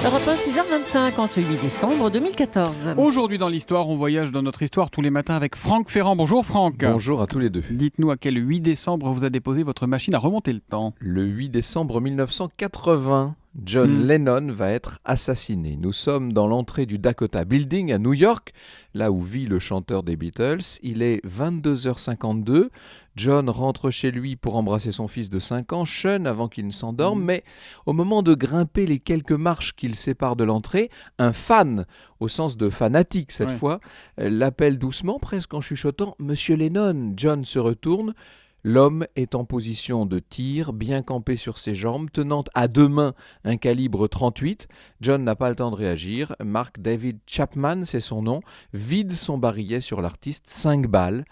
Europe 1, 6h25, en ce 8 décembre 2014. Aujourd'hui dans l'histoire, on voyage dans notre histoire tous les matins avec Franck Ferrand. Bonjour Franck. Bonjour à tous les deux. Dites-nous à quel 8 décembre vous a déposé votre machine à remonter le temps. Le 8 décembre 1980, John Lennon va être assassiné. Nous sommes dans l'entrée du Dakota Building à New York, là où vit le chanteur des Beatles. Il est 22h52. John rentre chez lui pour embrasser son fils de 5 ans, Sean, avant qu'il ne s'endorme. Mais au moment de grimper les quelques marches qui le séparent de l'entrée, un fan, au sens de fanatique cette fois, l'appelle doucement, presque en chuchotant « Monsieur Lennon ». John se retourne. L'homme est en position de tir, bien campé sur ses jambes, tenant à deux mains un calibre 38. John n'a pas le temps de réagir. Mark David Chapman, c'est son nom, vide son barillet sur l'artiste, 5 balles.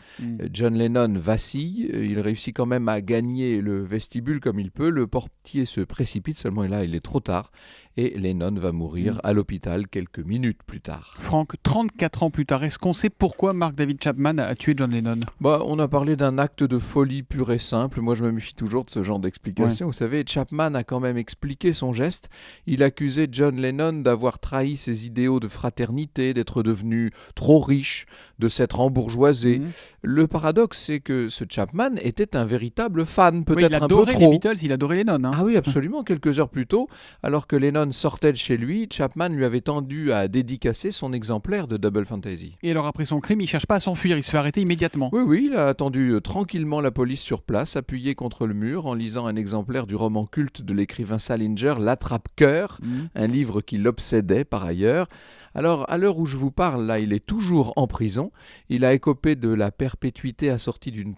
John Lennon vacille, il réussit quand même à gagner le vestibule comme il peut. Le portier se précipite, seulement là il est trop tard. Et Lennon va mourir à l'hôpital quelques minutes plus tard. Franck, 34 ans plus tard, est-ce qu'on sait pourquoi Mark David Chapman a tué John Lennon ? On a parlé d'un acte de folie pur et simple. Moi, je me méfie toujours de ce genre d'explication. Vous savez, Chapman a quand même expliqué son geste. Il accusait John Lennon d'avoir trahi ses idéaux de fraternité, d'être devenu trop riche, de s'être embourgeoisé. Le paradoxe, c'est que ce Chapman était un véritable fan, peut-être un peu trop. Il adorait les Beatles, il adorait Lennon. Ah oui, absolument. Quelques heures plus tôt, alors que Lennon sortait de chez lui, Chapman lui avait tendu à dédicacer son exemplaire de Double Fantasy. Et alors après son crime, il cherche pas à s'enfuir, il se fait arrêter immédiatement. Oui, il a attendu tranquillement la police sur place, appuyé contre le mur, en lisant un exemplaire du roman culte de l'écrivain Salinger, L'Attrape-Cœur, un livre qui l'obsédait par ailleurs. Alors, à l'heure où je vous parle, là, il est toujours en prison. Il a écopé de la perpétuité assortie d'une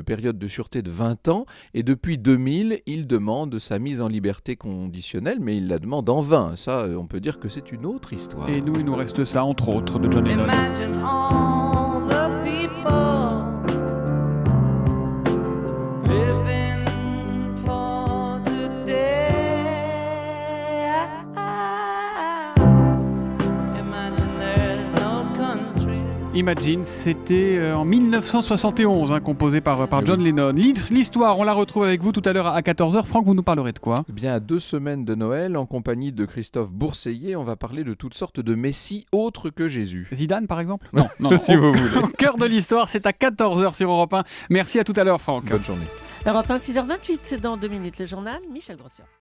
période de sûreté de 20 ans. Et depuis 2000, il demande sa mise en liberté conditionnelle, mais il la demande en vain. Ça, on peut dire que c'est une autre histoire. Et nous, il nous reste ça, entre autres, de John Lennon. Imagine all the people living for today. Imagine there's no country. Imagine, c'était en 1971, composé par John Lennon. L'histoire, on la retrouve avec vous tout à l'heure à 14h. Franck, vous nous parlerez de quoi ? Eh bien, à 2 semaines de Noël, en compagnie de Christophe Bourseiller, on va parler de toutes sortes de messies autres que Jésus. Zidane, par exemple ? Non. Si vous voulez. Au cœur de l'histoire, c'est à 14h sur Europe 1. Merci à tout à l'heure, Franck. Bonne journée. Europe 1, 6h28, dans 2 minutes, le journal, Michel Grossian.